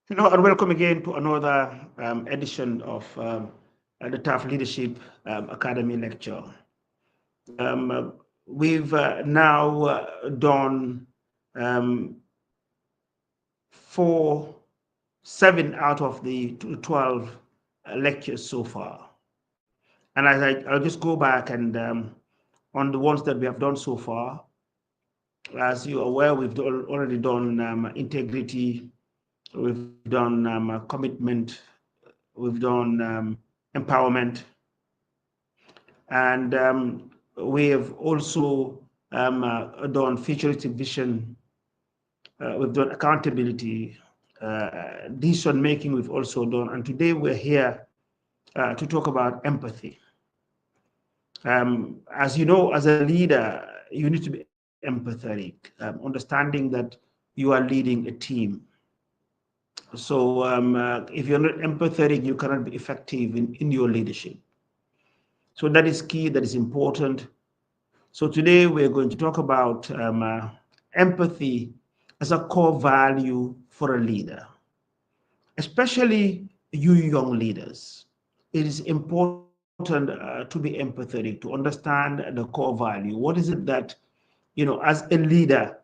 And welcome again to another edition of the TAF Leadership Academy lecture. Um, we've now done um, 7 out of the 12 lectures so far. And I'll just go back and on the ones that we have done so far. As you're aware, we've already done integrity, we've done commitment, we've done empowerment, and we have also done futuristic vision, we've done accountability, decision making we've also done, and today we're here to talk about empathy. As you know, as a leader, you need to be empathetic, understanding that you are leading a team. So if you're not empathetic, you cannot be effective in your leadership. So that is key, that is important. So today we're going to talk about empathy as a core value for a leader, especially you young leaders. It is important to be empathetic, to understand the core value. What is it that, as a leader,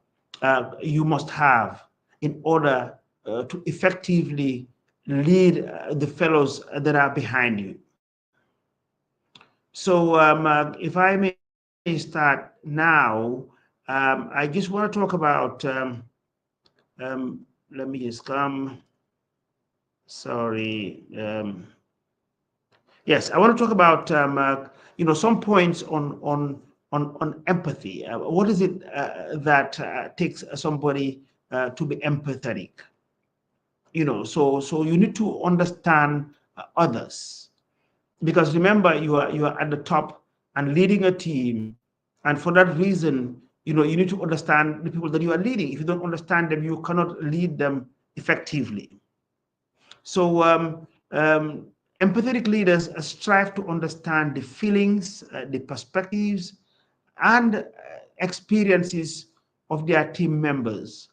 you must have in order to effectively lead the fellows that are behind you. So if I may start now, I just want to talk about, let me just come, sorry. Yes, I want to talk about, some points on empathy. What is it that takes somebody to be empathetic? So you need to understand others, because remember, you are at the top and leading a team, and for that reason, you need to understand the people that you are leading. If you don't understand them, you cannot lead them effectively. So empathetic leaders strive to understand the feelings, the perspectives, and experiences of their team members.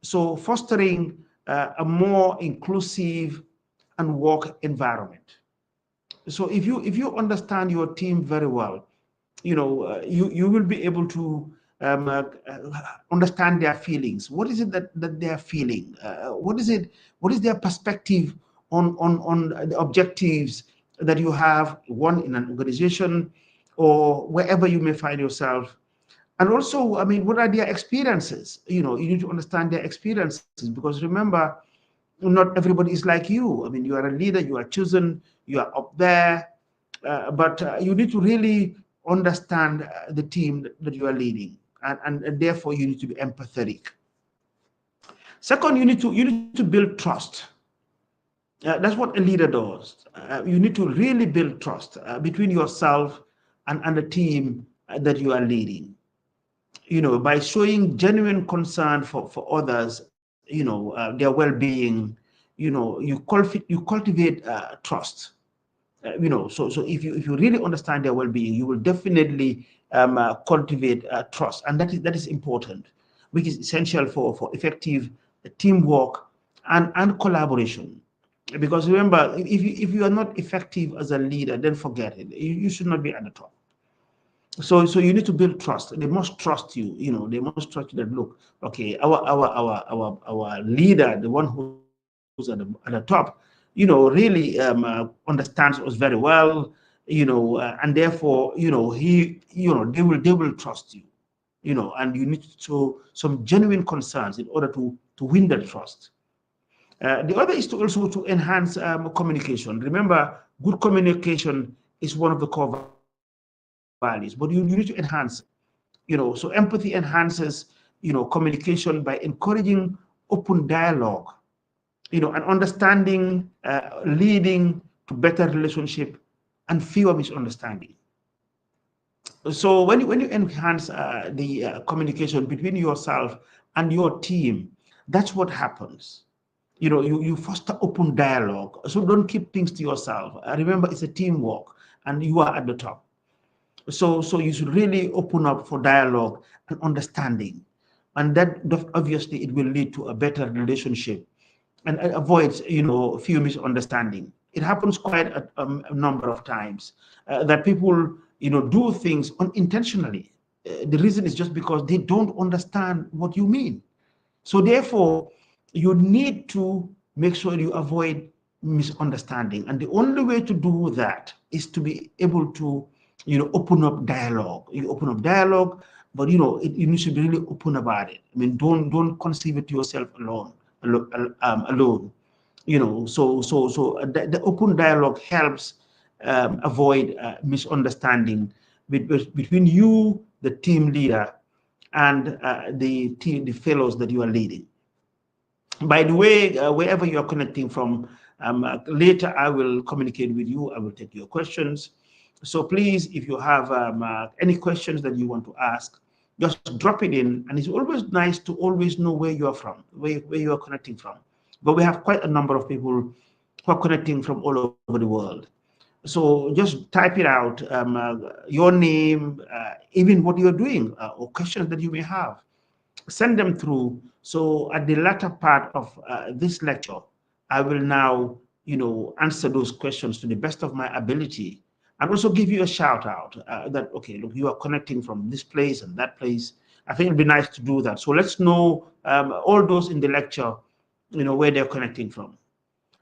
So fostering a more inclusive and work environment. So if you understand your team very well, you will be able to understand their feelings. What is it that they are feeling? What is their perspective on the objectives that you have, one in an organization or wherever you may find yourself? And also, I mean, what are their experiences? You need to understand their experiences, because remember, not everybody is like you. I mean, you are a leader, you are chosen, you are up there, but you need to really understand the team that you are leading, and therefore you need to be empathetic. Second, you need to build trust. That's what a leader does. You need to really build trust between yourself and the team that you are leading. By showing genuine concern for others, their well-being. You cultivate trust. So if you really understand their well-being, you will definitely cultivate trust, and that is important, which is essential for effective teamwork and collaboration. Because remember, if you are not effective as a leader, then forget it. You should not be at the top. So you need to build trust. They must trust you. They must trust you that, look, okay, our leader, the one who's at the top, really understands us very well. And therefore, they will trust you. And you need to show some genuine concerns in order to win that trust. The other is to also to enhance communication. Remember, good communication is one of the core values, but you need to enhance it. So empathy enhances, communication by encouraging open dialogue, and understanding, leading to better relationship and fewer misunderstanding. So when you enhance the communication between yourself and your team, that's what happens. You foster open dialogue. So don't keep things to yourself. Remember, it's a teamwork, and you are at the top. So you should really open up for dialogue and understanding, and that obviously it will lead to a better relationship and avoids, few misunderstanding. It happens quite a number of times that people, do things unintentionally. The reason is just because they don't understand what you mean. So therefore, you need to make sure you avoid misunderstanding. And the only way to do that is to be able to, open up dialogue. You open up dialogue, but you need to be really open about it. I mean, don't conceive it yourself alone. The open dialogue helps avoid misunderstanding between you, the team leader, and the fellows that you are leading. By the way, wherever you are connecting from, later I will communicate with you. I will take your questions. So please, if you have any questions that you want to ask, just drop it in. And it's always nice to always know where you are from, where you are connecting from. But we have quite a number of people who are connecting from all over the world. So just type it out, your name, even what you're doing, or questions that you may have. Send them through. So at the latter part of this lecture, I will now, answer those questions to the best of my ability, and also give you a shout out that, okay, look, you are connecting from this place and that place. I think it'd be nice to do that. So let's know, all those in the lecture, where they're connecting from.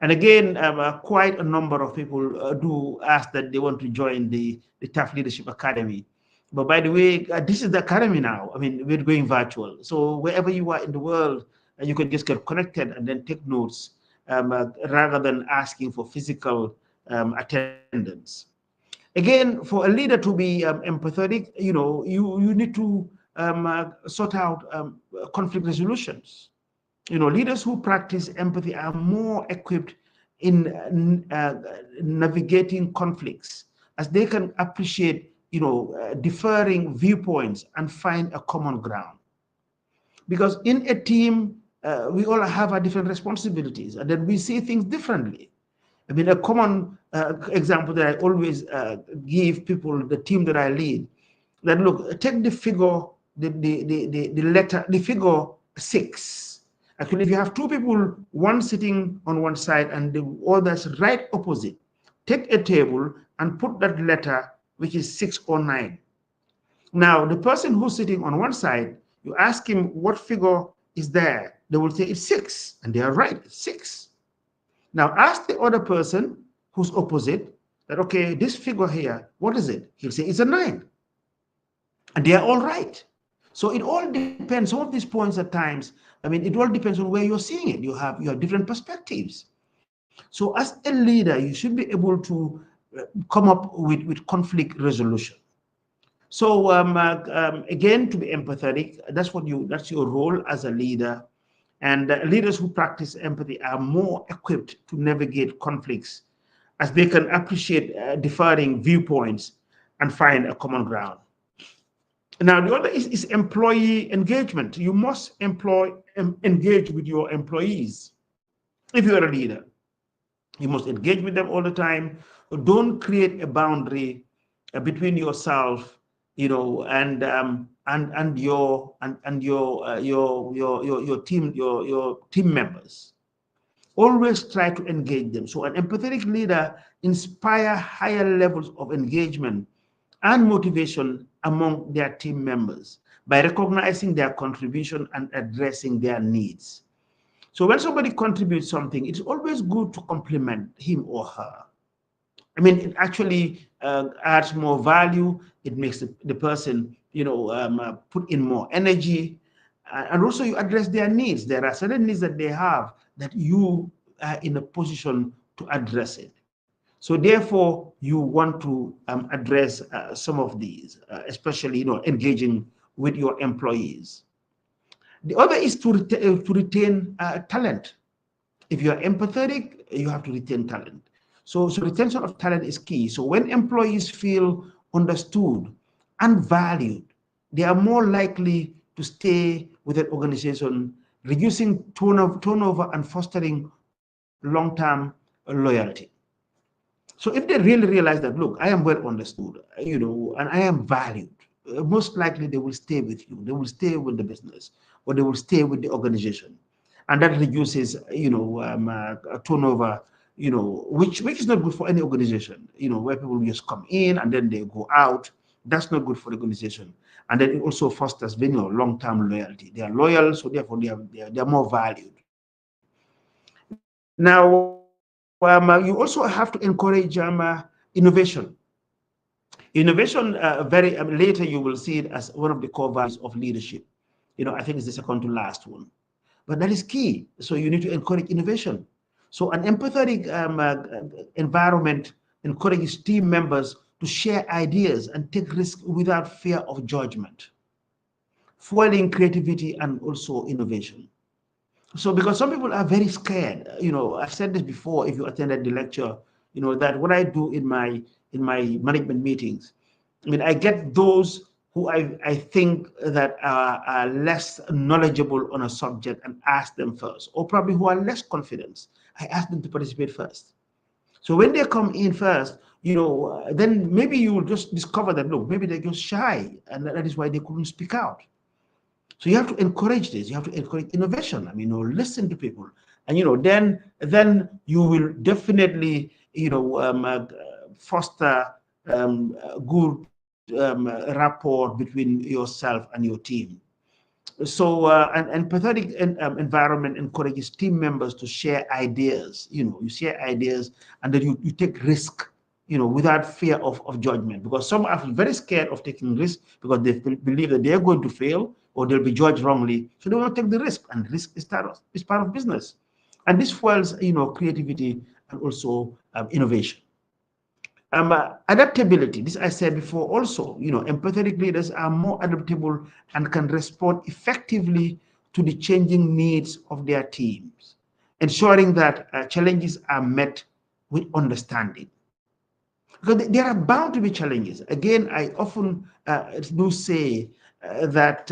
And again, quite a number of people do ask that they want to join the TAF Leadership Academy. But by the way, this is the academy now. I mean, we're going virtual. So wherever you are in the world, you can just get connected and then take notes, rather than asking for physical attendance. Again, for a leader to be empathetic, you need to sort out conflict resolutions. Leaders who practice empathy are more equipped in navigating conflicts, as they can appreciate, differing viewpoints and find a common ground. Because in a team, we all have our different responsibilities, and then we see things differently. I mean, a common example that I always give people, the team that I lead, that look, take the figure, the figure 6. Actually, if you have two people, one sitting on one side and the other's right opposite, take a table and put that letter, which is 6 or 9. Now, the person who's sitting on one side, you ask him what figure is there. They will say it's 6, and they are right, it's 6. Now, ask the other person who's opposite that, okay, this figure here, what is it? He'll say it's a 9. And they are all right. So it all depends. Some of these points at times, I mean, it all depends on where you're seeing it. You have different perspectives. So as a leader, you should be able to come up with conflict resolution. So again, to be empathetic, that's your role as a leader. And leaders who practice empathy are more equipped to navigate conflicts, as they can appreciate differing viewpoints and find a common ground. Now, the other is employee engagement. You must engage with your employees. If you're a leader, you must engage with them all the time. Don't create a boundary between yourself, and your team members. Always try to engage them. So an empathetic leader inspire higher levels of engagement and motivation among their team members by recognizing their contribution and addressing their needs. So when somebody contributes something, it's always good to compliment him or her. I mean, it actually adds more value. It makes the person, put in more energy. And also you address their needs. There are certain needs that they have that you are in a position to address it. So therefore, you want to address some of these, especially, engaging with your employees. The other is to retain talent. If you are empathetic, you have to retain talent. So retention of talent is key. So when employees feel understood and valued, they are more likely to stay with an organization, reducing turnover and fostering long-term loyalty. So if they really realize that, look, I am well understood, and I am valued, most likely they will stay with you. They will stay with the business, or they will stay with the organization. and that reduces, turnover, which is not good for any organization, where people just come in and then they go out. That's not good for the organization. And then it also fosters very long-term loyalty. They are loyal, so therefore they are more valued. Now, you also have to encourage innovation. Innovation, later you will see it as one of the core values of leadership. I think it's the second to last one. But that is key. So you need to encourage innovation. So an empathetic environment encourages team members to share ideas and take risks without fear of judgment, fueling creativity and also innovation. So because some people are very scared, I've said this before, if you attended the lecture, that what I do in my management meetings, I mean, I get those who I think that are less knowledgeable on a subject and ask them first, or probably who are less confident. I ask them to participate first. So when they come in first, then maybe you will just discover that, look, maybe they're just shy, and that is why they couldn't speak out. So you have to encourage this. You have to encourage innovation. I mean, listen to people, and then you will definitely foster good rapport between yourself and your team. So an empathetic environment encourages team members to share ideas. You share ideas, and then you take risk, without fear of judgment. Because some are very scared of taking risk because they believe that they're going to fail or they'll be judged wrongly. So they will not take the risk, and risk is part of business. And this fuels, creativity and also innovation. Adaptability, this I said before also, empathetic leaders are more adaptable and can respond effectively to the changing needs of their teams, ensuring that challenges are met with understanding. Because there are bound to be challenges. Again, I often do say that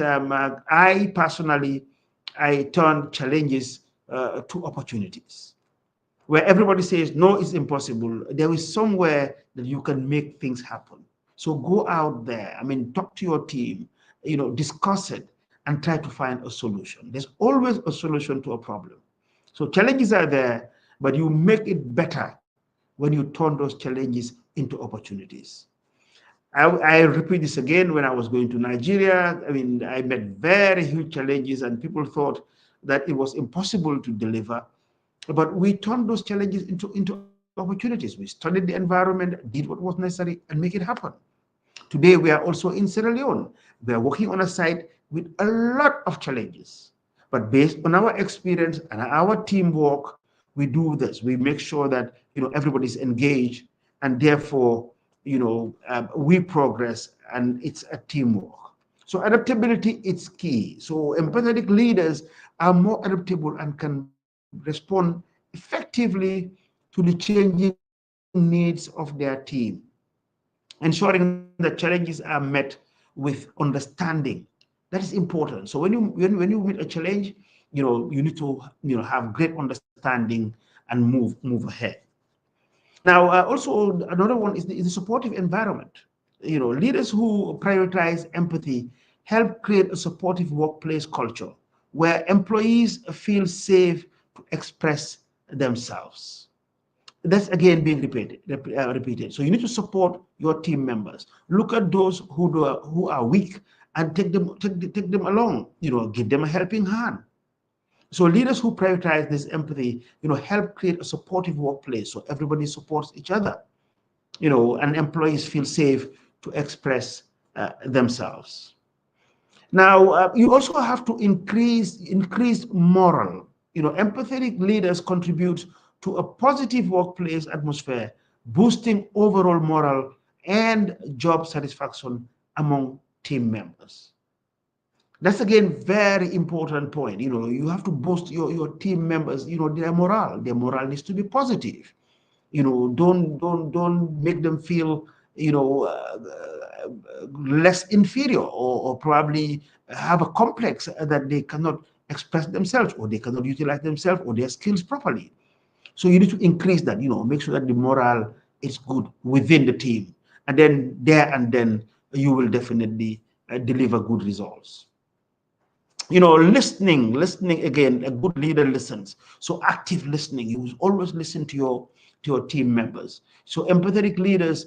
I personally, I turn challenges to opportunities where everybody says, no, it's impossible. There is somewhere that you can make things happen. So go out there, I mean, talk to your team, discuss it and try to find a solution. There's always a solution to a problem. So challenges are there, but you make it better when you turn those challenges into opportunities. I repeat this again. When I was going to Nigeria, I mean, I met very huge challenges and people thought that it was impossible to deliver. But we turned those challenges into opportunities. We studied the environment, did what was necessary, and make it happen. Today, we are also in Sierra Leone. We are working on a site with a lot of challenges. But based on our experience and our teamwork, we do this. We make sure that everybody's engaged, and therefore, we progress, and it's a teamwork. So adaptability is key. So empathetic leaders are more adaptable and can respond effectively to the changing needs of their team, ensuring that challenges are met with understanding. That is important. So when you meet a challenge, you need to have great understanding and move ahead. Now, also another one is the supportive environment. Leaders who prioritize empathy help create a supportive workplace culture where employees feel safe to express themselves. That's again being repeated. So you need to support your team members. Look at those who are weak and take them along. Give them a helping hand. So leaders who prioritize this empathy, help create a supportive workplace so everybody supports each other, and employees feel safe to express themselves. Now, you also have to increase moral. Empathetic leaders contribute to a positive workplace atmosphere, boosting overall moral and job satisfaction among team members. That's again very important point. You have to boost your team members, their morale. Their morale needs to be positive. Don't make them feel less inferior, or probably have a complex that they cannot express themselves, or they cannot utilize themselves or their skills properly. So you need to increase that, make sure that the morale is good within the team, and then you will definitely deliver good results. Listening again. A good leader listens. So active listening, you always listen to your team members. So empathetic leaders,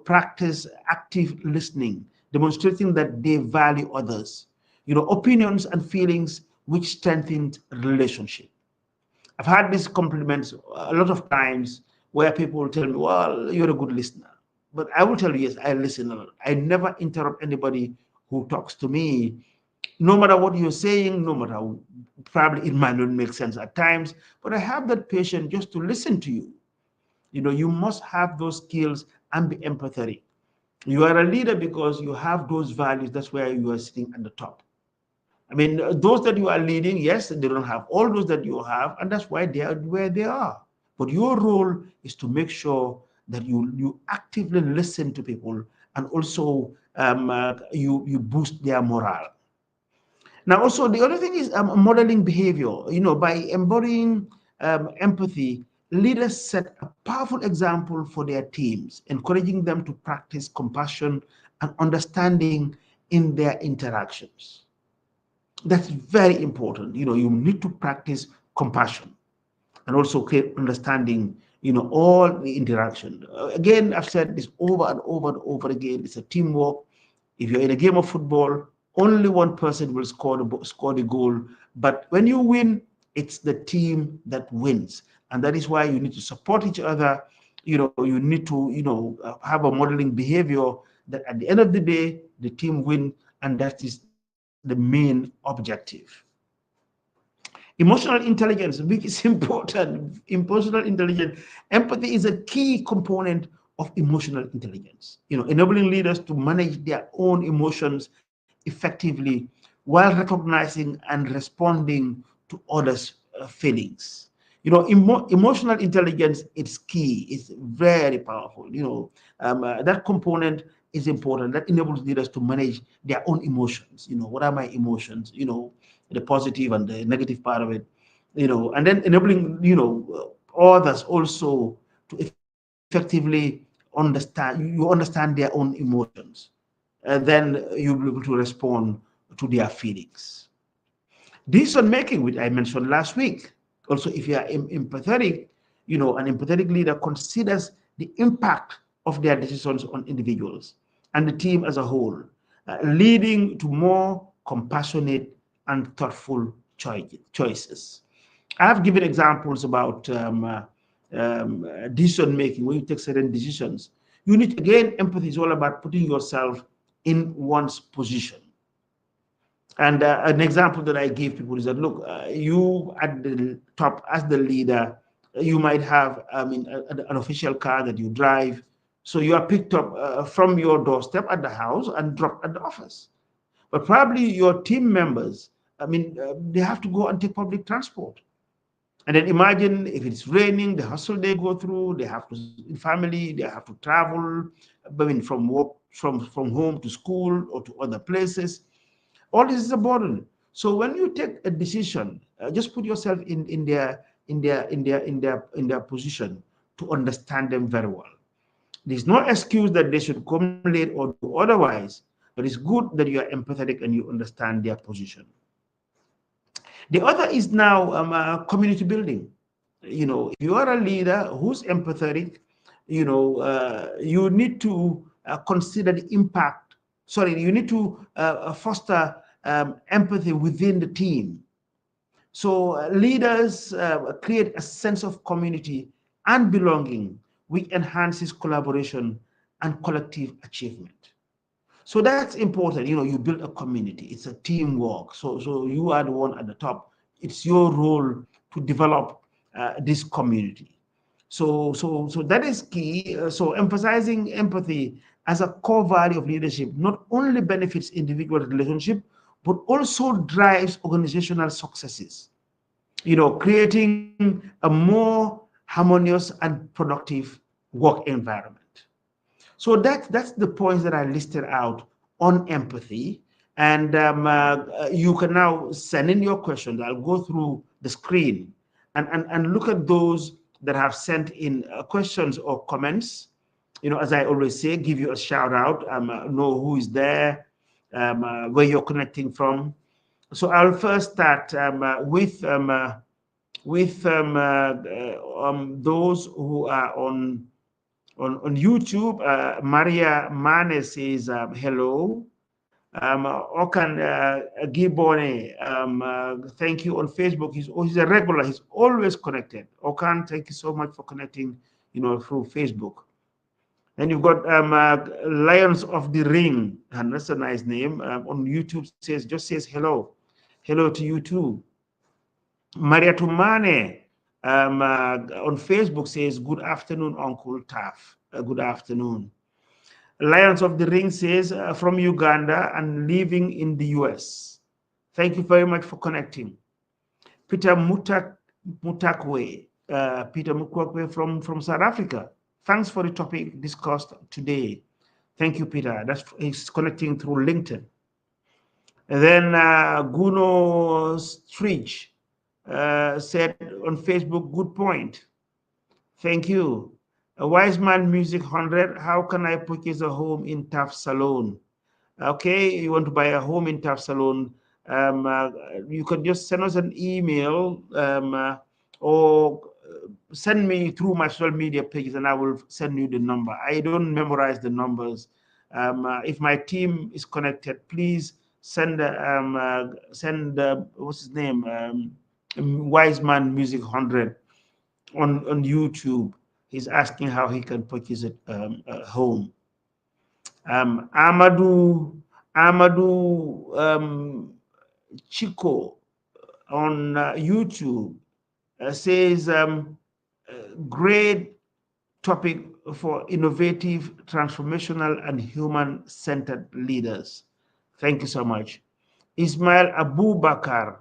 practice active listening, demonstrating that they value others, opinions and feelings, which strengthen relationship. I've had these compliments a lot of times where people tell me, well, you're a good listener. But I will tell you, yes, I listen a lot. I never interrupt anybody who talks to me, no matter what you're saying, no matter probably it might not make sense at times, but I have that patience just to listen to you. You must have those skills and be empathetic. You are a leader because you have those values. That's where you are sitting at the top. I mean, those that you are leading, yes, they don't have all those that you have, and that's why they are where they are. But your role is to make sure that you actively listen to people, and also you boost their morale. Now, also the other thing is modeling behavior. By embodying empathy, leaders set a powerful example for their teams, encouraging them to practice compassion and understanding in their interactions. That's very important. You need to practice compassion and also create understanding, all the interaction. Again, I've said this over and over and over again. It's a teamwork. If you're in a game of football, only one person will score the goal. But when you win, it's the team that wins. And that is why you need to support each other. You need to, have a modeling behavior that at the end of the day, the team win. And that is the main objective. Emotional intelligence, which is important. Emotional intelligence, empathy is a key component of emotional intelligence. Enabling leaders to manage their own emotions effectively while recognizing and responding to others' feelings. Emotional intelligence is key. It's very powerful. That component is important. That enables leaders to manage their own emotions. What are my emotions? The positive and the negative part of it. And then enabling others also to effectively you understand their own emotions, then you'll be able to respond to their feelings. Decision making, which I mentioned last week. Also, if you are empathetic, an empathetic leader considers the impact of their decisions on individuals and the team as a whole, leading to more compassionate and thoughtful choices. I have given examples about decision making when you take certain decisions. You need, again, empathy is all about putting yourself in one's position. And an example that I give people is that, look, you at the top as the leader, you might have, an official car that you drive. So you are picked up from your doorstep at the house and dropped at the office. But probably your team members, they have to go and take public transport. And then imagine if it's raining, the hustle they go through, they have to, in family, they have to travel, from work, from home to school or to other places. All this is a burden. So when you take a decision, just put yourself in their position to understand them very well. There's no excuse that they should come late or do otherwise, but it's good that you are empathetic and you understand their position. The other is now community building. If you are a leader who's empathetic, you need to consider the impact. Sorry, you need to foster empathy within the team. So leaders create a sense of community and belonging, which enhances collaboration and collective achievement. So that's important. You build a community. It's a teamwork. So you are the one at the top. It's your role to develop this community. So that is key. So emphasizing empathy as a core value of leadership not only benefits individual relationship, but also drives organizational successes. Creating a more harmonious and productive work environment. So that's the points that I listed out on empathy. And you can now send in your questions. I'll go through the screen and look at those that have sent in questions or comments. As I always say, give you a shout out, know who is there, where you're connecting from. So I'll first start with those who are on YouTube. Maria Mane says hello. Okan Gibone, thank you on Facebook. He's a regular. He's always connected. Okan, thank you so much for connecting, through Facebook. And you've got Lions of the Ring, and that's a nice name. On YouTube just says hello. Hello to you too. Maria Tumane on Facebook says, good afternoon, Uncle TAF. Good afternoon. Lions of the Ring says, from Uganda and living in the US. Thank you very much for connecting. Peter Mutakwe, Peter Mutakwe from South Africa. Thanks for the topic discussed today. Thank you, Peter. He's connecting through LinkedIn. And then Guno Stridge said on Facebook, good point. Thank you. A Wise Man Music 100, how can I purchase a home in TAF Salon? Okay, you want to buy a home in TAF Salon, you can just send us an email or send me through my social media pages and I will send you the number. I don't memorize the numbers. If my team is connected, please send what's his name, Wise Man Music 100 on YouTube. He's asking how he can purchase it home. Amadou Chico on YouTube says, great topic for innovative, transformational, and human-centered leaders. Thank you so much. Ismail Abubakar,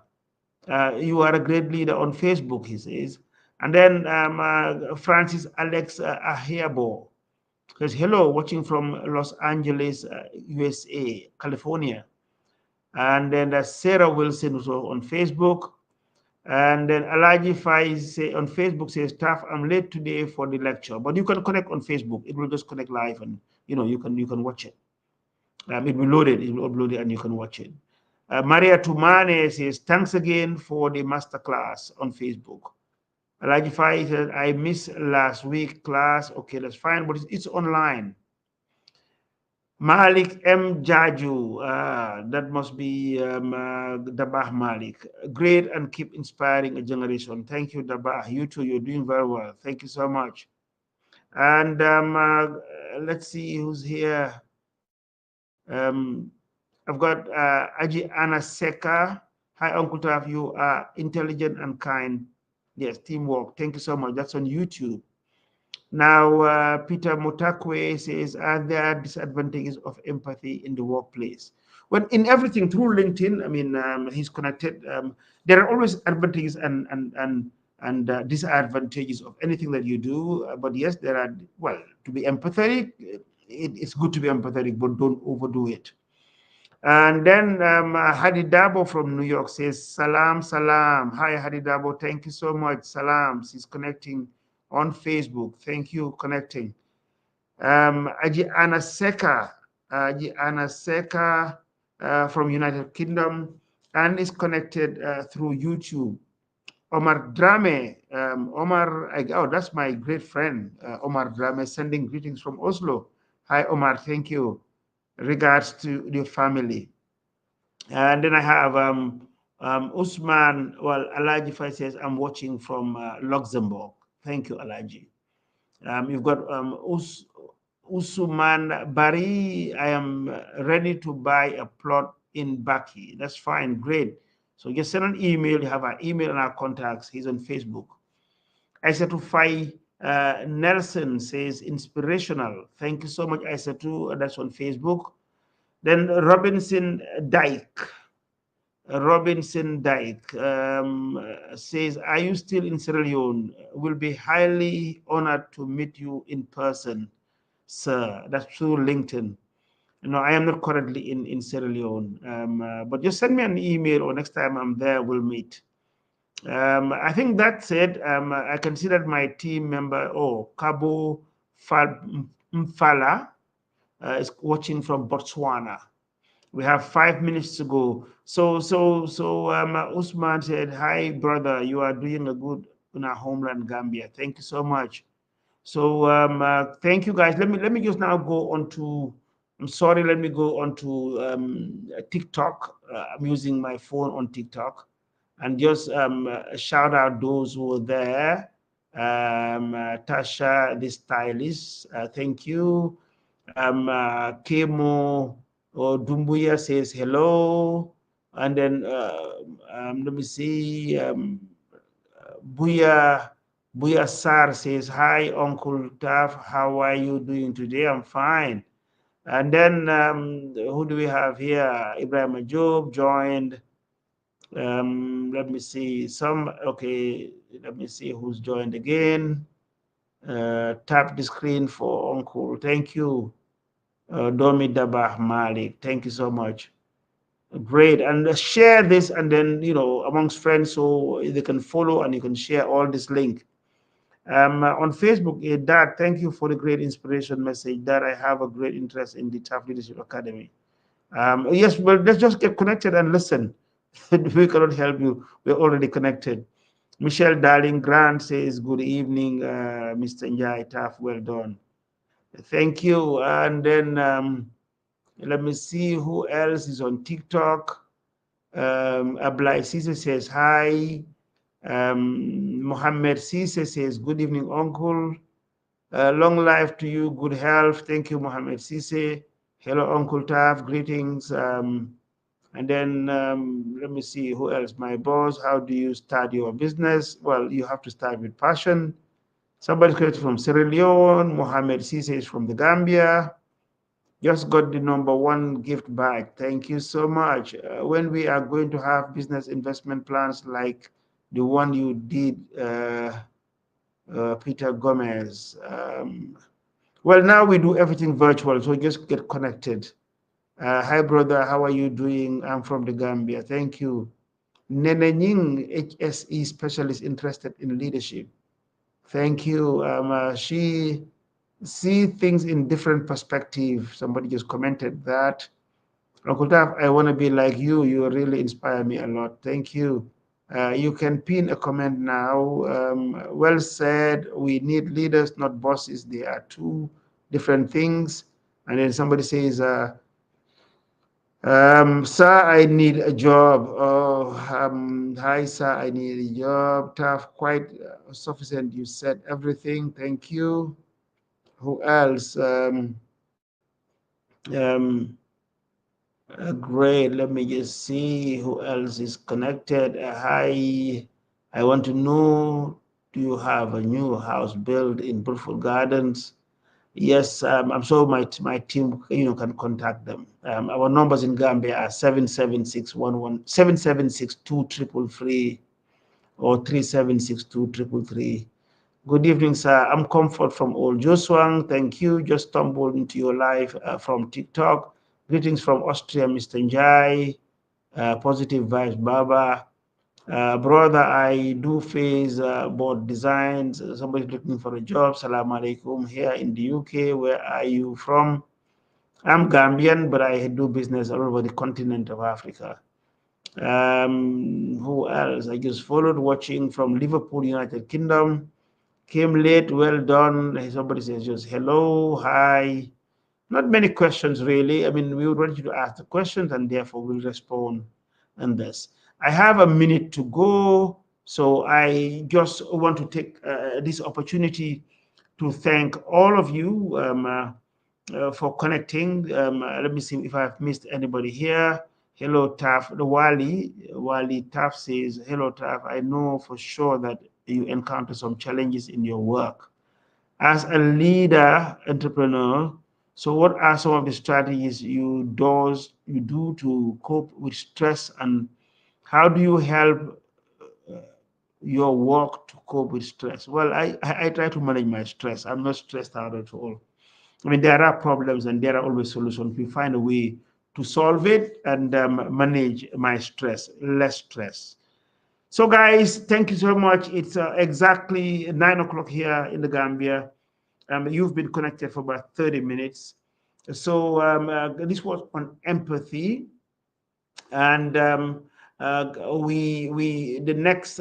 you are a great leader on Facebook, he says. And then Francis Alex Ahiabo says, hello, watching from Los Angeles, USA, California. And then Sarah Wilson also on Facebook. And then Alaji Fai on Facebook says, TAF, I'm late today for the lecture. But you can connect on Facebook. It will just connect live and you can watch it. It will load it, upload it, and you can watch it. Maria Tumane says, thanks again for the masterclass on Facebook. Alaji Fai says, I missed last week class. Okay, that's fine, but it's online. Malik M. Jaju, that must be Dabah Malik. Great and keep inspiring a generation. Thank you, Dabah. You too, you're doing very well. Thank you so much. And let's see who's here. I've got Aji Anna Seka. Hi, Uncle Taf, you are intelligent and kind. Yes, teamwork. Thank you so much. That's on YouTube. Now, Peter Mutakwe says, are there disadvantages of empathy in the workplace? Well, in everything through LinkedIn, I mean, he's connected. There are always advantages and disadvantages of anything that you do. But yes, there are, well, to be empathetic, it's good to be empathetic, but don't overdo it. And then Hadi Dabo from New York says, salam, salam. Hi, Hadi Dabo. Thank you so much. Salam. She's connecting on Facebook. Thank you, connecting. Aji Anna Seka from United Kingdom and is connected through YouTube. Omar Drame, oh, that's my great friend, Omar Drame, sending greetings from Oslo. Hi, Omar, thank you. Regards to your family. And then I have Usman, well, Alaji Fai says, I'm watching from Luxembourg. Thank you, Alaji. You've got Usman Bari, I am ready to buy a plot in Baki. That's fine, great. So just send an email, you have our email and our contacts. He's on Facebook. Isatu Fai Nelson says, inspirational. Thank you so much, Isatu. That's on Facebook. Then Robinson Dyke says, are you still in Sierra Leone? Will be highly honored to meet you in person, sir. That's through LinkedIn. I am not currently in Sierra Leone, but just send me an email or next time I'm there, we'll meet. I think that's it. I considered my team member, Kabo Mfala, is watching from Botswana. We have 5 minutes to go. Usman said, "Hi, brother. You are doing a good in our homeland, Gambia. Thank you so much." So thank you, guys. Let me just now go on to. I'm sorry. Let me go on to TikTok. I'm using my phone on TikTok, and just shout out those who were there. Tasha, the stylist. Thank you. Kemo or Dumbuya says hello, and then let me see. Buya Buya Sar says hi, Uncle Taf. How are you doing today? I'm fine. And then who do we have here? Ibrahim Ajoub joined. Let me see some. Okay, let me see who's joined again. Tap the screen for Uncle. Thank you. Domi Dabah Malik. Thank you so much. Great. And share this, and then, amongst friends, so they can follow and you can share all this link. On Facebook, Dad, thank you for the great inspiration message. That I have a great interest in the TAF Leadership Academy. Yes, well, let's just get connected and listen. We cannot help you. We're already connected. Michelle Darling Grant says, good evening, Mr. Njai TAF. Well done. Thank you. And then let me see who else is on TikTok. Ablai Sise says hi. Mohammed Sise says good evening, Uncle. Long life to you, good health. Thank you, Mohammed Sise. Hello, Uncle Taf. Greetings. And then let me see who else. My boss. How do you start your business? Well, you have to start with passion. Somebody's connected from Sierra Leone. Mohammed Sise is from the Gambia. Just got the #1 gift bag. Thank you so much. When we are going to have business investment plans like the one you did, Peter Gomez. Well, now we do everything virtual, so just get connected. Hi, brother. How are you doing? I'm from the Gambia. Thank you. Nene Nying, HSE specialist interested in leadership. Thank you. She see things in different perspective. Somebody just commented that. Uncle Taf, I want to be like you. You really inspire me a lot. Thank you. You can pin a comment now. Well said. We need leaders, not bosses. They are two different things. And then somebody says, sir, I need a job. Oh, hi, sir, I need a job. Tough, quite sufficient. You said everything. Thank you. Who else? Um, Great. Let me just see who else is connected. Hi. I want to know, do you have a new house built in Beautiful Gardens? Yes, I'm sure my team can contact them. Our numbers in Gambia are 77611 7762333 or 3762333. Good evening, sir. I'm Comfort from Old Joswang. Thank you. Just stumbled into your live from TikTok. Greetings from Austria, Mr. Njai. Positive vibes, Baba. Brother, I do face board designs. Somebody's looking for a job. Salam alaikum. Here in the UK, where are you from? I'm Gambian, but I do business all over the continent of Africa. Who else? I just followed watching from Liverpool, United Kingdom. Came late, well done. Somebody says just hello, hi. Not many questions, really. I mean, we would want you to ask the questions and therefore we'll respond on this. I have a minute to go, so I just want to take this opportunity to thank all of you for connecting. Let me see if I've missed anybody here. Hello, Taf. The Wali Taf says, hello, Taf. I know for sure that you encounter some challenges in your work. As a leader, entrepreneur, so what are some of the strategies you do to cope with stress, and how do you help your work to cope with stress? Well, I try to manage my stress. I'm not stressed out at all. I mean, there are problems and there are always solutions. We find a way to solve it and manage my stress, less stress. So, guys, thank you so much. It's exactly 9 o'clock here in the Gambia. You've been connected for about 30 minutes. So this was on empathy, and the next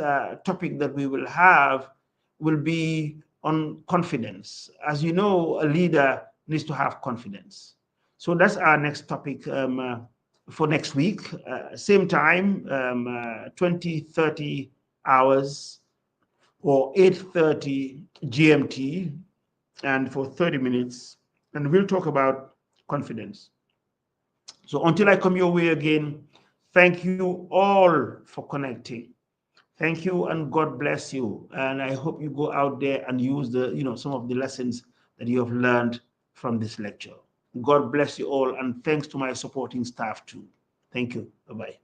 topic that we will have will be on confidence. As you know, a leader needs to have confidence. So that's our next topic for next week. Same time, 20:30 hours or 8:30 GMT, and for 30 minutes, and we'll talk about confidence. So until I come your way again, thank you all for connecting. Thank you, and God bless you. And I hope you go out there and use some of the lessons that you have learned from this lecture. God bless you all, and thanks to my supporting staff too. Thank you. Bye-bye.